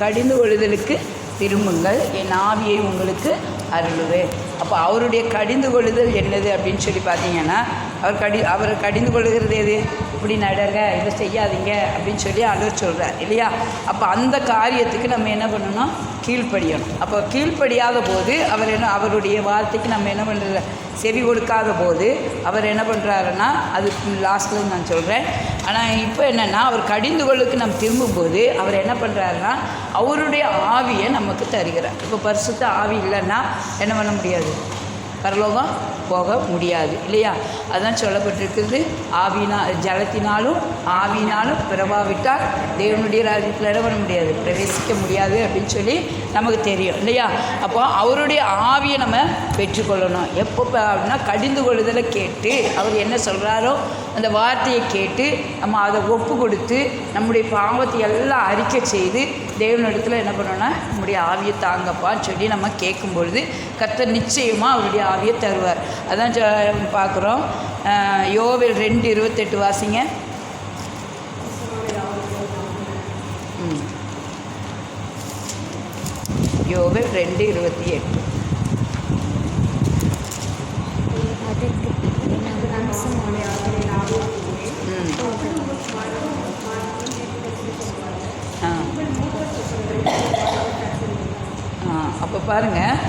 கடிந்து கொள்ளுதலுக்கு திரும்புங்கள், என் ஆவியை உங்களுக்கு அருளுவேன். அப்போ அவருடைய கடிந்து கொள்ளுதல் என்னது அப்படின்னு சொல்லி பார்த்தீங்கன்னா, அவரை கடிந்து கொள்ளுகிறது எது? இப்படி நடங்க, இதை செய்யாதீங்க அப்படின்னு சொல்லி ஆண்டவர் சொல்கிறார் இல்லையா? அப்போ அந்த காரியத்துக்கு நம்ம என்ன பண்ணணும்? கீழ்ப்படியணும். அப்போ கீழ்ப்படியாத போது அவருடைய வார்த்தைக்கு நம்ம என்ன பண்ணுறது? செவி கொடுக்காத போது அவர் என்ன பண்ணுறாருன்னா, அது லாஸ்ட்டில் நான் சொல்கிறேன். ஆனால் இப்போ என்னென்னா, அவர் கடிந்து கொள்ளுக்கு நம்ம திரும்பும்போது அவர் என்ன பண்ணுறாருன்னா, அவருடைய ஆவியை நமக்கு தருகிறார். இப்போ பரிசுத்த ஆவி இல்லைன்னா என்ன பண்ண முடியாது? பரலோகம் போக முடியாது இல்லையா? அதுதான் சொல்லப்பட்டிருக்கிறது. ஜலத்தினாலும் ஆவியினாலும் பிறவாவிட்டால் தேவனுடைய ராஜ்யத்தில் என்ன பண்ண முடியாது? பிரவேசிக்க முடியாது அப்படின்னு சொல்லி நமக்கு தெரியும் இல்லையா? அப்போ அவருடைய ஆவியை நம்ம பெற்றுக்கொள்ளணும். எப்போ அப்படின்னா, கடிந்து கொள்ளுதலை கேட்டு அவர் என்ன சொல்கிறாரோ அந்த வார்த்தையை கேட்டு நம்ம அதை ஒப்பு கொடுத்து நம்முடைய பாவத்தை எல்லாம் அறிக்கை செய்து தேவனிடத்தில் என்ன பண்ணோன்னா, நம்முடைய ஆவியை தாங்கப்பான்னு சொல்லி நம்ம கேட்கும்பொழுது கர்த்தர் நிச்சயமாக அவருடைய ஆவியை தருவார். அதான் பார்க்குறோம். யோவேல் 2:28 வாசிங்க. யோவேல் 2:28. அப்போ பாருங்கள்,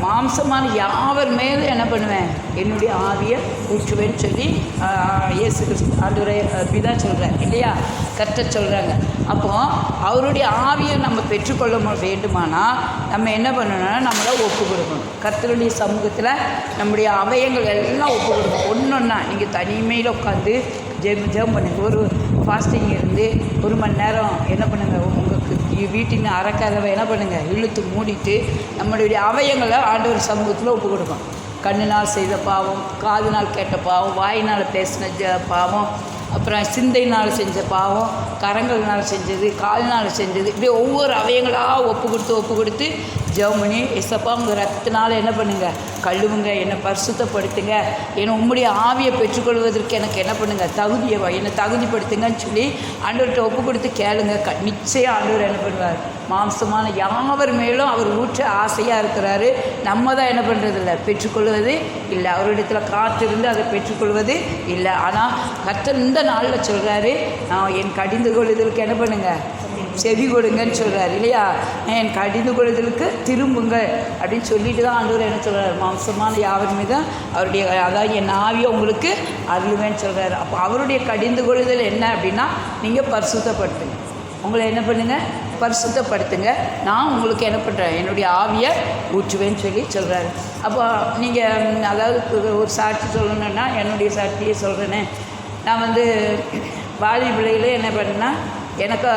மாம்சமான யாவர் மேலும் என்ன பண்ணுவேன்? என்னுடைய ஆவியை ஊற்றுவேன்னு சொல்லி இயேசு கிறிஸ்து ஆண்டவரே அப்படிதான் சொல்கிறார் இல்லையா? கர்த்தர் சொல்கிறாங்க. அப்போது அவருடைய ஆவியை நம்ம பெற்றுக்கொள்ள வேண்டுமானால் நம்ம என்ன பண்ணணும்னா, நம்மளை ஒப்பு கொடுக்கணும். கர்த்தருடைய சமூகத்தில் நம்முடைய அவயங்கள் எல்லாம் ஒப்பு கொடுக்கணும். ஒன்றா நீங்கள் தனிமையில் உட்காந்து ஜெபம் பண்ணுங்க. ஒரு ஃபாஸ்டிங் இருந்து 1 மணி நேரம் என்ன பண்ணுங்கள்? உங்களுக்கு வீட்டின் அறக்கதவை என்ன பண்ணுங்கள்? இழுத்து மூடிட்டு நம்மளுடைய அவயங்களை ஆண்டவர் சமூகத்தில் ஒப்பு கொடுக்கும். கண்ணினால் செய்த பாவம், காதினால் கேட்ட பாவம், வாயினால் பேசின பாவம், அப்புறம் சிந்தையினால் செஞ்ச பாவம், கரங்கள்னால் செஞ்சது, கால்னால் செஞ்சது, இப்படி ஒவ்வொரு அவயங்களாக ஒப்பு கொடுத்து ஜெபம் பண்ணி, எசப்பா உங்கள் ரத்தத்தினால் என்ன பண்ணுங்க? கழுவுங்க, என்னை பரிசுத்தப்படுத்துங்க, என்னை உம்முடைய ஆவியை பெற்றுக்கொள்வதற்கு எனக்கு என்ன பண்ணுங்கள்? என்னை தகுதிப்படுத்துங்கன்னு சொல்லி ஆண்டவர்கிட்ட ஒப்பு கொடுத்து கேளுங்க. நிச்சயம் ஆண்டவர் என்ன பண்ணுவார்? மாம்சமான யாவர் மேலும் அவர் ஊற்ற ஆசையாக இருக்கிறாரு. நம்ம தான் என்ன பண்ணுறதில்ல? பெற்றுக்கொள்வது இல்லை. அவரிடத்தில் காத்திருந்து அதை பெற்றுக்கொள்வது இல்லை. ஆனால் கர்த்தர் இந்த நாளில் சொல்கிறாரு, நான் என் கடிந்து கொள்ளுதலுக்கு என்ன பண்ணுங்கள்? செவி கொடுங்கன்னு சொல்கிறார் இல்லையா? என் கடிந்து கொள்ளுதலுக்கு திரும்புங்கள் அப்படின்னு சொல்லிட்டு தான் ஆண்டவர் என்ன சொல்கிறார்? மாம்சமான யாவர் மீது அவருடைய அதாவது என் ஆவியை உங்களுக்கு அருளுவேன்னு சொல்கிறார். அப்போ அவருடைய கடிந்து கொள்ளுதல் என்ன அப்படின்னா, நீங்கள் பரிசுத்தப்படுத்துங்க. உங்களை என்ன பண்ணுங்கள்? பரிசுத்தப்படுத்துங்க. நான் உங்களுக்கு என்ன பண்ணுறேன்? என்னுடைய ஆவியை ஊற்றுவேன்னு சொல்லி சொல்கிறாரு. அப்போ நீங்கள் அதாவது ஒரு சாட்சி சொல்லணுன்னா, என்னுடைய சாட்சியை சொல்கிறேனே. நான் வாலி பிள்ளையிலே என்ன பண்ணேன்னா, எனக்கு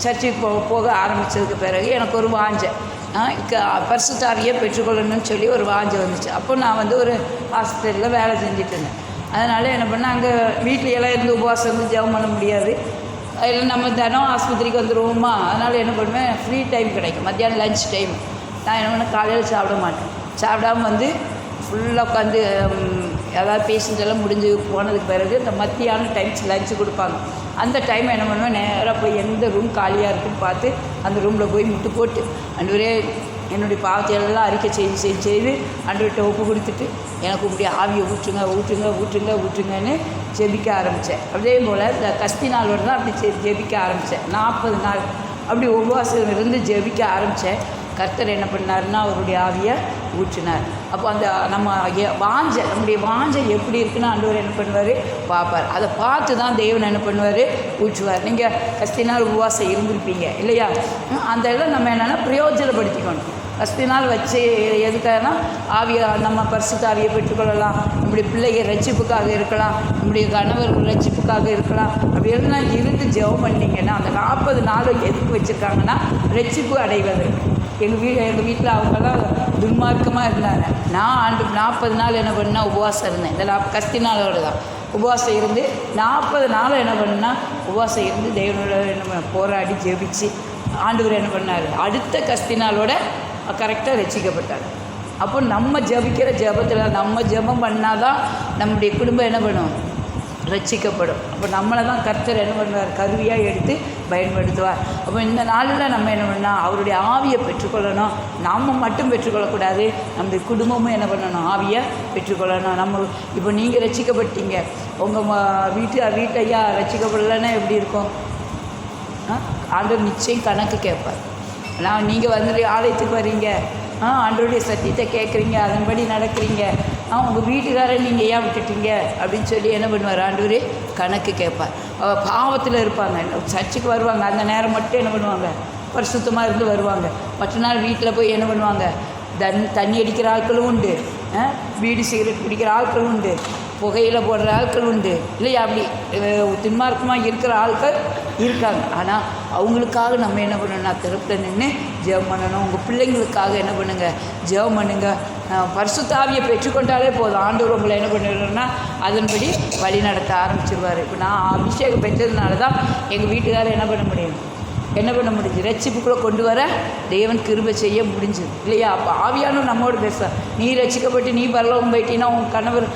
சர்ச்சுக்கு போக ஆரம்பித்ததுக்கு பிறகு எனக்கு ஒரு வாஞ்சை, பரிசுத்த ஆவியை பெற்றுக்கொள்ளணும்னு சொல்லி ஒரு வாஞ்சை வந்துச்சு. அப்போ நான் ஒரு ஹாஸ்பிட்டலில் வேலை செஞ்சுட்டு இருந்தேன். அதனால் என்ன பண்ணேன், அங்கே வீட்லையெல்லாம் இருந்து உபவாசம் இருந்து ஜெபம் பண்ண முடியாது. அதில் நம்ம தினம் ஆஸ்பத்திரிக்கு வந்துடுவோமா, அதனால் என்ன பண்ணுவேன்? ஃப்ரீ டைம் கிடைக்கும், மத்தியானம் லஞ்ச் டைம். நான் என்ன பண்ணேன்? காலையில் சாப்பிட மாட்டேன். சாப்பிடாமல் ஃபுல்லாக உட்காந்து அதாவது பேஷண்ட் எல்லாம் முடிஞ்சு போனதுக்கு பிறகு இந்த மத்தியான டைம்ஸ் லஞ்சு கொடுப்பாங்க. அந்த டைம் என்ன பண்ணுவேன்? நேராக போய் எந்த ரூம் காலியாக இருக்குன்னு பார்த்து அந்த ரூமில் போய் முட்டு போட்டு ஆண்டவரே என்னுடைய பாவத்தை எல்லாம் அறிக்கை செய்து ஆண்டவர்கிட்ட ஒப்பு கொடுத்துட்டு எனக்கு இப்படி ஆவியை ஊற்றுங்கன்னு ஜெபிக்க ஆரம்பித்தேன். அதே போல் இந்த கஸ்தி நாளோடு தான் அப்படி ஜெபிக்க ஆரம்பித்தேன். 40 நாள் அப்படி உபவாசம் இருந்து ஜெபிக்க ஆரம்பித்தேன். கர்த்தர் என்ன பண்ணாருன்னா, அவருடைய ஆவியை ஊற்றினார். அப்போ அந்த நம்முடைய வாஞ்சை எப்படி இருக்குன்னு ஆண்டவர் என்ன பண்ணுவார்? பார்ப்பார். அதை பார்த்து தான் தேவன் என்ன பண்ணுவார்? ஊற்றுவார். நீங்கள் கஸ்தி நாள் உபவாசம் இருந்திருப்பீங்க இல்லையா? அந்த இடம் நம்ம என்னென்னா பிரயோஜனப்படுத்திக்கணும். கஸ்தி நாள் வச்சு எதுக்காகனா, ஆவியை நம்ம பரிசுத்த ஆவியை பெற்றுக்கொள்ளலாம், நம்முடைய பிள்ளைகள் ரட்சிப்புக்காக இருக்கலாம், நம்முடைய கணவர் ரட்சிப்புக்காக இருக்கலாம். அப்படி எல்லாம் இருந்து ஜெபம் பண்ணிங்கன்னா அந்த 40 நாள் எதுக்கு வச்சுருக்காங்கன்னா, ரட்சிப்பு அடைவது. எங்கள் வீட்டில் அவங்கெல்லாம் துன்மார்க்கமாக இருந்தாங்க. நான் 40 நாள் என்ன பண்ணால் உபவாசம் இருந்தேன். இந்த கஸ்தி நாளோடு தான் உபவாசம் இருந்து 40 நாள் என்ன பண்ணால் உபவாசம் இருந்து தேவனோட என்ன போராடி ஜெபிச்சு ஆண்டவர் என்ன பண்ணார்? அடுத்த கஸ்தி நாளோட கரெக்டாக ரட்சிக்கப்பட்டார். அப்போ நம்ம ஜெபிக்கிற ஜெபத்தில் நம்ம ஜெபம் பண்ணால் தான் நம்முடைய குடும்பம் என்ன பண்ணும்? ரட்சிக்கப்படும். அப்போ நம்மளை தான் கர்த்தர் என்ன பண்ணுவார், கருவியாக எடுத்து பயன்படுத்துவார். அப்போ இந்த நாளில் நம்ம என்ன பண்ணால் அவருடைய ஆவியை பெற்றுக்கொள்ளணும். நாம் மட்டும் பெற்றுக்கொள்ளக்கூடாது, நம்முடைய குடும்பமும் என்ன பண்ணணும், ஆவியை பெற்றுக்கொள்ளணும். நம்ம இப்போ நீங்கள் ரட்சிக்கப்பட்டீங்க, உங்கள் வீட்டையா ரட்சிக்கப்படலைன்னா எப்படி இருக்கும்? ஆண்டவர் நிச்சயம் கணக்கு கேட்பார். நான் நீங்கள் வந்துட்டு ஆலயத்துக்கு வர்றீங்க, ஆண்டவருடைய சத்தியத்தை கேட்குறீங்க, அதன்படி நடக்கிறீங்க, உங்கள் வீட்டுக்காரரை நீங்கள் ஏன் விட்டுட்டீங்க அப்படின்னு சொல்லி என்ன பண்ணுவார், ஆண்டவர் கணக்கு கேட்பார். பாவத்தில் இருப்பாங்க, சர்ச்சுக்கு வருவாங்க, அந்த நேரம் மட்டும் என்ன பண்ணுவாங்க, பரிசுத்தமாக இருந்து வருவாங்க. மற்ற நாள் வீட்டில் போய் என்ன பண்ணுவாங்க, தண்ணி அடிக்கிற ஆட்களும் உண்டு, பீடி சிகரெட் பிடிக்கிற ஆட்களும் உண்டு, புகையில் போடுற ஆட்கள் உண்டு இல்லையா? அப்படி தின்மார்க்கமாக இருக்கிற ஆட்கள் இருக்காங்க. ஆனால் அவங்களுக்காக நம்ம என்ன பண்ணணும்னா திறப்பில் நின்று ஜெபம் பண்ணணும். உங்கள் பிள்ளைங்களுக்காக என்ன பண்ணுங்கள், ஜெபம் பண்ணுங்க. பரிசுத்த ஆவியை பெற்றுக்கொண்டாலே போதும், ஆண்டவர் உங்களை என்ன பண்ணிடுறோன்னா அதன்படி வழி நடத்த ஆரம்பிச்சிருவார். இப்போ நான் அபிஷேகம் பெற்றதுனால தான் எங்கள் வீட்டுக்காரர் என்ன பண்ண முடிஞ்சு ரட்சிப்புக்குள்ளே கொண்டு வர தேவன் கிருபை செய்ய முடிஞ்சுது இல்லையா? அப்போ ஆவியானும் நம்மோடு பேசுவார். நீ ரட்சிக்கப்பட்டு நீ பரலோகம் போயிட்டீங்கன்னா உங்கள் கணவர்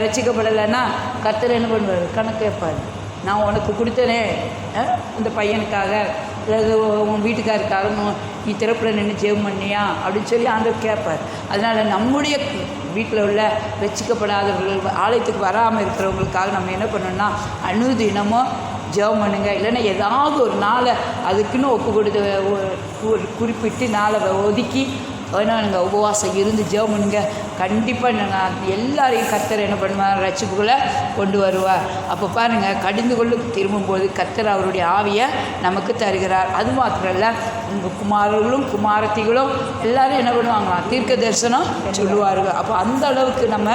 ரட்சிக்கப்படலைன்னா கர்த்தர் என்ன பண்ணுவார், கணக்கு கேட்பார். நான் உனக்கு கொடுத்தனே இந்த பையனுக்காக அல்லது உன் வீட்டுக்காருக்காக நீ திறப்பில் நின்று ஜெபம் பண்ணியா அப்படின்னு சொல்லி ஆண்டவர் கேட்பார். அதனால் நம்முடைய வீட்டில் உள்ள ரட்சிக்கப்படாதவர்கள், ஆலயத்துக்கு வராமல் இருக்கிறவங்களுக்காக நம்ம என்ன பண்ணணும்னா அனுதினமும் ஜெபம் பண்ணுங்க. இல்லைன்னா ஏதாவது ஒரு நாளை அதுக்குன்னு ஒப்பு கொடுத்து ஒரு குறிப்பிட்டு நாளை ஒதுக்கி நீங்கள் உபவாசம் இருந்து ஜெபம் பண்ணுங்க. கண்டிப்பாக நான் எல்லாரையும் கர்த்தர் என்ன பண்ணுவார், ரட்சிப்புகளை கொண்டு வருவார். அப்போ பாருங்கள், கடிந்து கொண்டு திரும்பும்போது கர்த்தர் அவருடைய ஆவியை நமக்கு தருகிறார். அது மாத்திரம் இல்லை, உங்கள் குமாரர்களும் குமாரத்திகளும் எல்லோரும் என்ன பண்ணுவாங்களாம், தீர்க்க தரிசனம் சொல்லுவார்கள். அப்போ அந்த அளவுக்கு நம்ம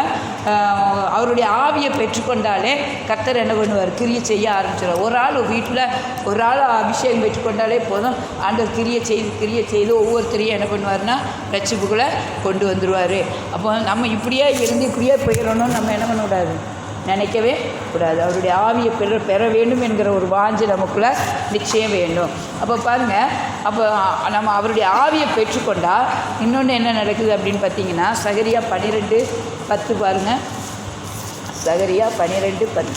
அவருடைய ஆவியை பெற்றுக்கொண்டாலே கர்த்தர் என்ன பண்ணுவார், கிரியை செய்ய ஆரம்பிச்சிடுவார். ஒரு ஆள் வீட்டில் ஒரு ஆள் அபிஷேகம் பெற்றுக்கொண்டாலே போதும், ஆண்டவர் கிரியை செய்து ஒவ்வொருத்தரையும் என்ன பண்ணுவார்னா ரட்சிப்புகளை கொண்டு வந்துடுவார். அப்போ நம்ம இப்படியே இருந்து இப்படியே போயிடணும்னு நம்ம என்ன பண்ணக்கூடாது, நினைக்கவே கூடாது. அவருடைய ஆவியை பெற வேண்டும் என்கிற ஒரு வாஞ்சை நமக்குள்ளே நிச்சயம் வேண்டும். அப்போ பாருங்கள், அப்போ நம்ம அவருடைய ஆவியை பெற்றுக்கொண்டால் இன்னொன்று என்ன நடக்குது அப்படின்னு பார்த்தீங்கன்னா, சகரியா 12:10 பாருங்கள். சகரியா 12:10.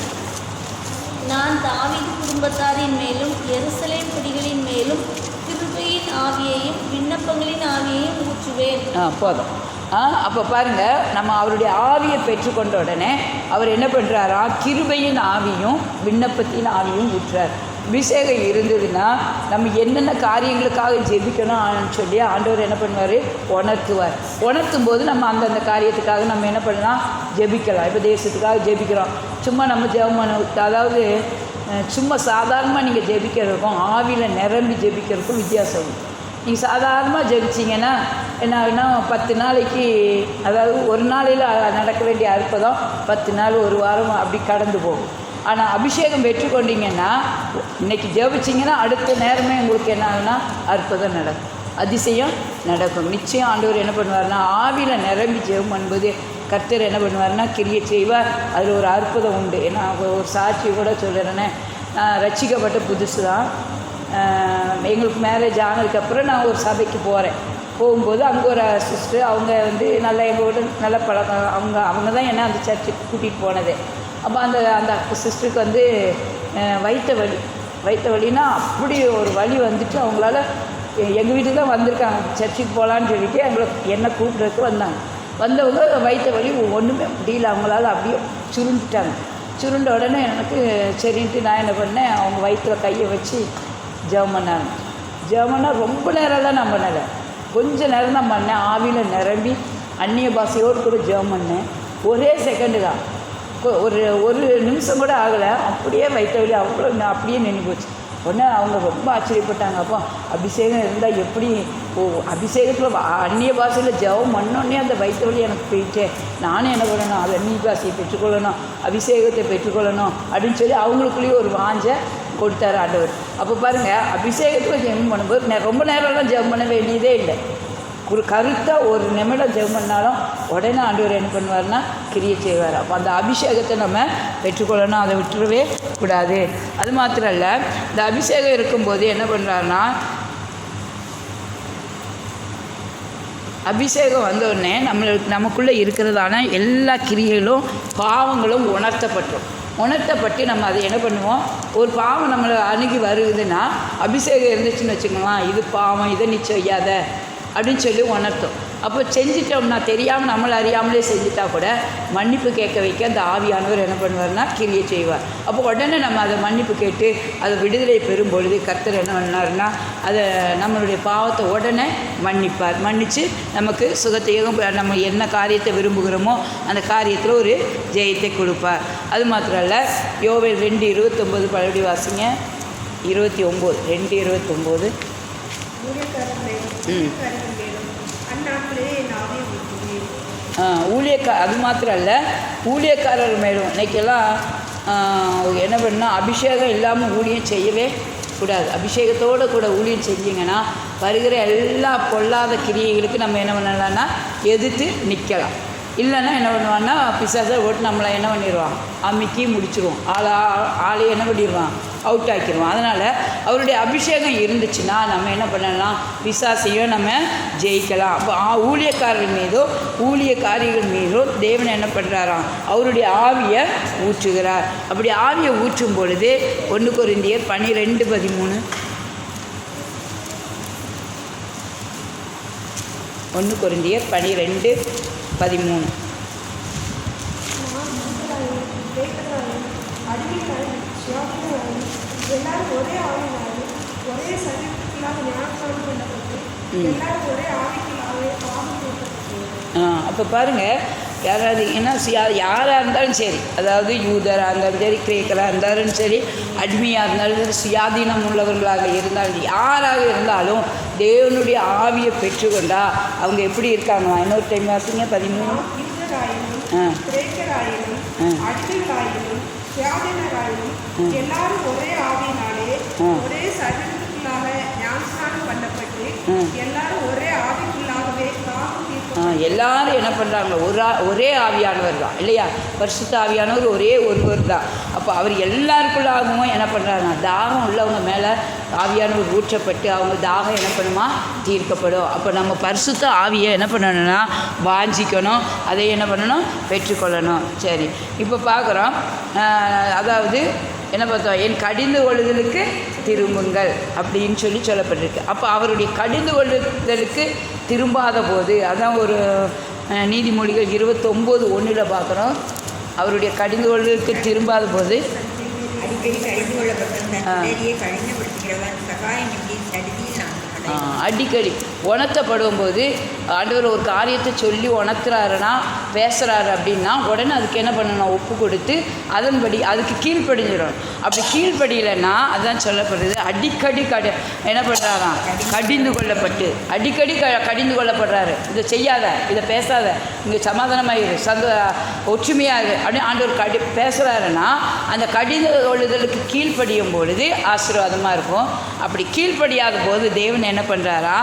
நான் தாவீது குடும்பத்தாரின் மேலும் எருசலேம் குடிகளின் மேலும் கிருபையின் ஆவியையும் விண்ணப்பங்களின் ஆவியையும் ஊற்றுவேன். போதும். அப்போ பாருங்கள், நம்ம அவருடைய ஆவியை பெற்றுக்கொண்ட உடனே அவர் என்ன பண்ணுறாரா, கிருபையின் ஆவியும் விண்ணப்பத்தின் ஆவியும் ஊற்றுறார். அபிஷேகம் இருந்ததுன்னா நம்ம என்னென்ன காரியங்களுக்காக ஜெபிக்கணும்னு சொல்லி ஆண்டவர் என்ன பண்ணுவார், உணர்த்தும் போது நம்ம அந்தந்த காரியத்துக்காக நம்ம என்ன பண்ணலாம், ஜெபிக்கலாம். இப்போ தேசத்துக்காக ஜெபிக்கிறோம், சும்மா நம்ம ஜெபம் பண்ண, அதாவது சும்மா சாதாரணமாக நீங்கள் ஜெபிக்கிறதுக்கும் ஆவியில் நிரம்பி ஜெபிக்கிறதுக்கும் வித்தியாசம். நீங்கள் சாதாரணமாக ஜெபிச்சிங்கன்னா என்ன ஆகுனா 10 நாளைக்கு, அதாவது ஒரு நாளையில் நடக்க வேண்டிய அற்புதம் 10 நாள் ஒரு வாரம் அப்படி கடந்து போகும். ஆனால் அபிஷேகம் பெற்றுக்கொண்டீங்கன்னா இன்றைக்கி ஜெபிச்சிங்கன்னா அடுத்த நேரமே உங்களுக்கு என்ன ஆகுனா அற்புதம் நடக்கும், அதிசயம் நடக்கும். நிச்சயம் ஆண்டவர் என்ன பண்ணுவார்னா ஆவியில் நிரம்பி ஜெபம் பண்ணும்போது கர்த்தர் என்ன பண்ணுவார்னா கிரியை செய்வார். அதில் ஒரு அற்புதம் உண்டு. ஏன்னா ஒரு சாட்சி கூட சொல்லுறேன்னே, நான் ரட்சிக்கப்பட்ட புதுசு தான். எங்களுக்கு மேரேஜ் ஆனதுக்கப்புறம் நான் ஒரு சபைக்கு போகும்போது அங்கே ஒரு சிஸ்டர், அவங்க நல்லா எங்களோட நல்ல பழக்கம். அவங்க தான் என்ன அந்த சர்ச்சுக்கு கூட்டிகிட்டு போனது. அப்போ அந்த சிஸ்டருக்கு வயிற்று வலினா அப்படி ஒரு வலி வந்துட்டு அவங்களால எங்கள் வீட்டுக்கு தான் வந்திருக்காங்க, சர்ச்சுக்கு போகலான்னு சொல்லிட்டு என்னை கூப்பிட்றதுக்கு வந்தவங்க வயிற்று வலி ஒன்றுமே முடியல, அவங்களால அப்படியே சுருண்ட உடனே எனக்கு சரின்ட்டு நான் என்ன பண்ணேன், அவங்க வயிற்றில் கையை வச்சு ஜெபம் பண்ணாங்க. ரொம்ப நேரம்லாம் நான் பண்ணலை, கொஞ்சம் நேரம் தான் பண்ணேன். ஆவியில் நிரம்பி அந்நிய பாஷையோடு கூட ஜெபம் பண்ணேன். ஒரே செகண்டு தான், ஒரு நிமிஷம் கூட ஆகலை, அப்படியே வயிற்று வலி அவ்வளோ அப்படியே நின்று போச்சு. உடனே அவங்க ரொம்ப ஆச்சரியப்பட்டாங்க. அப்போ அபிஷேகம் இருந்தால் எப்படி, அபிஷேகத்தில் அந்நிய பாஷையில் ஜெபம் பண்ணோடனே அந்த வயிற்று வலி எனக்கு போயிட்டு, நானும் என்ன பண்ணணும், அது அந்நிய பாஷையை பெற்றுக்கொள்ளணும், அபிஷேகத்தை பெற்றுக்கொள்ளணும் அப்படின்னு சொல்லி அவங்களுக்குள்ளேயே ஒரு வாஞ்சை கொடுத்தார் ஆண்டவர். அப்போ பாருங்கள், அபிஷேகத்தில் ஜெபம் பண்ணும்போது ரொம்ப நேரம்லாம் ஜெபம் பண்ண வேண்டியதே இல்லை. ஒரு கருத்தாக ஒரு நிமிடம் ஜெபம் பண்ணாலும் உடனே ஆண்டவர் என்ன பண்ணுவார்னா கிரியை செய்வார். அப்போ அந்த அபிஷேகத்தை நம்ம பெற்றுக்கொள்ளணும், அதை விட்டுறவே கூடாது. அது மாத்திரம் இல்லை, இந்த அபிஷேகம் இருக்கும்போது என்ன பண்ணுறாருன்னா, அபிஷேகம் வந்தோடனே நமக்குள்ளே இருக்கிறதான எல்லா கிரியைகளும் பாவங்களும் உணர்த்தப்பட்டோம். உணர்த்தப்பட்டு நம்ம அதை என்ன பண்ணுவோம், ஒரு பாவம் நம்மளை அணுகி வருதுன்னா அபிஷேகம் இருந்துச்சுன்னு வச்சுக்கோங்களேன், இது பாவம், இதை நீ செய்யாத அப்படின்னு சொல்லி உணர்த்தும். அப்போ செஞ்சிட்டோம்னா, தெரியாமல் நம்மளை அறியாமலே செஞ்சுட்டா கூட மன்னிப்பு கேட்க வைக்க அந்த ஆவியானவர் என்ன பண்ணுவார்னா கிரியை செய்வார். அப்போ உடனே நம்ம அதை மன்னிப்பு கேட்டு அதை விடுதலை பெறும் பொழுது கர்த்தர் என்ன பண்ணார்னா அதை நம்மளுடைய பாவத்தை உடனே மன்னிப்பார். மன்னித்து நமக்கு சுகத்தையும் நம்ம என்ன காரியத்தை விரும்புகிறோமோ அந்த காரியத்தில் ஒரு ஜெயத்தை கொடுப்பார். அது மாத்திரம் இல்லை, யோவேல் 2:29 பழபடி வாசிங்க. 29 2:29. அது மாத்திரம் இல்லை, ஊழியக்காரர் மேலும் இன்றைக்கெல்லாம் என்ன பண்ணால் அபிஷேகம் இல்லாமல் ஊழியம் செய்யவே கூடாது. அபிஷேகத்தோடு கூட ஊழியம் செஞ்சிங்கன்னா வருகிற எல்லா பொல்லாத கிரியைகளுக்கு நம்ம என்ன பண்ணலாம்னா எதிர்த்து நிற்கலாம். இல்லைன்னா என்ன பண்ணுவான்னா பிசாசை ஓட்டு நம்மளை என்ன பண்ணிடுவான், அமுக்கி முடிச்சிடுவோம், ஆளையை என்ன பண்ணிடுவான், அவுட் ஆக்கிடுவோம். அதனால் அவருடைய அபிஷேகம் இருந்துச்சுன்னா நம்ம என்ன பண்ணலாம், பிசாசையும் நம்ம ஜெயிக்கலாம். அப்போ ஊழியக்காரர்கள் மீதோ ஊழியக்காரிகள் மீதோ தேவன் என்ன பண்ணுறாராம், அவருடைய ஆவியை ஊற்றுகிறார். அப்படி ஆவியை ஊற்றும் பொழுது 1 கொரிந்தியர் 12:13 1 கொரிந்தியர் 12:13. அப்போ பாருங்கள், யாராவது ஏன்னா யாராக இருந்தாலும் சரி, அதாவது யூதராக இருந்தாலும் சரி, கிரேக்கராக இருந்தாலும் சரி, அடிமையாக இருந்தாலும் சரி, சுயாதீனம் உள்ளவர்களாக இருந்தாலும் யாராக இருந்தாலும் தேவனுடைய ஆவியை பெற்றுக்கொண்டா அவங்க எப்படி இருக்காங்க. இன்னொரு டைம் வாசிங்க 13. எல்லாரும் ஒரே ஆவியினாலே ஒரே சரீரத்துக்குள்ளாக ஞானஸ்நானம் பண்ணப்பட்டு எல்லாரும் ஒரே ஆவிக்குள்ளாகவே எல்லாரும் என்ன பண்ணுறாங்க, ஒரே ஆவியானவர் தான் இல்லையா, பரிசுத்த ஆவியானவர் ஒரே ஒருவர் தான். அப்போ அவர் எல்லாருக்குள்ளாகவும் என்ன பண்ணுறாங்க, தாகம் உள்ளவங்க மேலே ஆவியானவர் ஊற்றப்பட்டு அவங்க தாகம் என்ன பண்ணுமா, தீர்க்கப்படும். அப்போ நம்ம பரிசுத்த ஆவியை என்ன பண்ணணும்னா வாஞ்சிக்கணும், அதை என்ன பண்ணணும், பெற்றுக்கொள்ளணும். சரி, இப்போ பார்க்குறோம், அதாவது என்ன பார்த்தோம், என் கடிந்து கொள்ளுதலுக்கு திரும்புங்கள் அப்படின்னு சொல்லப்பட்டிருக்கு. அப்போ அவருடைய கடிந்து கொள்ளுதலுக்கு திரும்பாத போது, அதான் ஒரு நீதிமொழிகள் 29:1 பார்க்குறோம், அவருடைய கடிந்து கொள்ளுதலுக்கு திரும்பாத போது அடிக்கடி உணர்த்தப்படும் போது ஆண்டவர் ஒரு காரியத்தை சொல்லி உணர்த்துறாருன்னா பேசுகிறாரு அப்படின்னா உடனே அதுக்கு என்ன பண்ணணும், ஒப்பு கொடுத்து அதன்படி அதுக்கு கீழ்ப்படிஞ்சிடணும். அப்படி கீழ்ப்படியலைன்னா அதுதான் சொல்லப்படுறது அடிக்கடி என்ன பண்ணுறாராம், கடிந்து கொள்ளப்பட்டு அடிக்கடி கடிந்து கொள்ளப்படுறாரு. இதை செய்யாத, இதை பேசாத, இங்கே சமாதானமாயிரு, ஒற்றுமையாக அப்படின்னு ஆண்டவர் பேசுகிறாருன்னா அந்த கடிந்து கொள்ளுதலுக்கு கீழ்ப்படியும் பொழுது ஆசீர்வாதமாக இருக்கும். அப்படி கீழ்ப்படியாத போது தேவன் என்ன பண்ணுறாரா,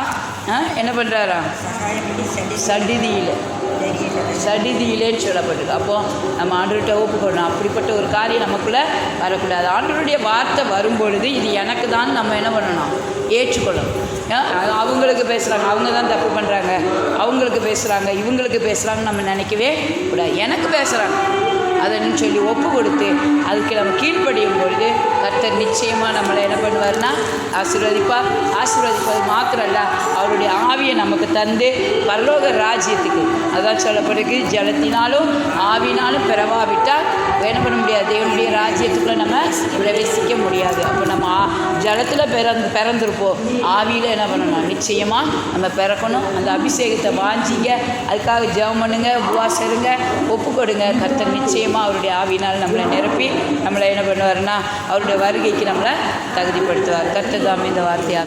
சடிதியிலேன்னு சொல்லப்பட்டிருக்கு. அப்போது நம்ம ஆண்டவர்கிட்ட ஒப்புக்கொள்ளணும். அப்படிப்பட்ட ஒரு காரியம் நமக்குள்ளே வரக்கூடாது. ஆண்டவருடைய வார்த்தை வரும்பொழுது இது எனக்கு தான் நம்ம என்ன பண்ணணும், ஏற்றுக்கொள்ளணும். அவங்களுக்கு பேசுகிறாங்க, அவங்க தான் தப்பு பண்ணுறாங்க, அவங்களுக்கு பேசுகிறாங்க, இவங்களுக்கு பேசுகிறாங்கன்னு நம்ம நினைக்கவே கூடாது. எனக்கு பேசுகிறாங்க அதன்னு சொல்லி ஒப்பு கொடுத்து அதுக்கு நம்ம கீழ்ப்படியும் பொழுது கர்த்தர் நிச்சயமாக நம்மளை என்ன பண்ணுவார்னா ஆசீர்வதிப்பது மாத்திரம் இல்லை, அவருடைய ஆவியை நமக்கு தந்து பரலோக ராஜ்யத்துக்கு, அதான் சொல்லப்படுது, ஜலத்தினாலும் ஆவினாலும் பிறவாவிட்டால் என்ன பண்ண முடியாது, தேவனுடைய ராஜ்யத்துக்குள்ளே நம்ம பிரவேசிக்க முடியாது. அப்போ நம்ம ஜலத்தில் பிறந்திருப்போம், ஆவியில் என்ன பண்ணணும், நிச்சயமாக நம்ம பிறக்கணும். அந்த அபிஷேகத்தை வாஞ்சிங்க, அதுக்காக ஜெபம் பண்ணுங்க, உபவாசம் இருங்க, ஒப்பு கொடுங்க. கர்த்தர் நிச்சயமாக அவருடைய ஆவியினால் நம்மளை நிரப்பி நம்மளை என்ன பண்ணுவார்னா அவருடைய வருகைக்கு நம்மளை தகுதிப்படுத்துவார். கர்த்தர் தாமே இந்த வார்த்தையாக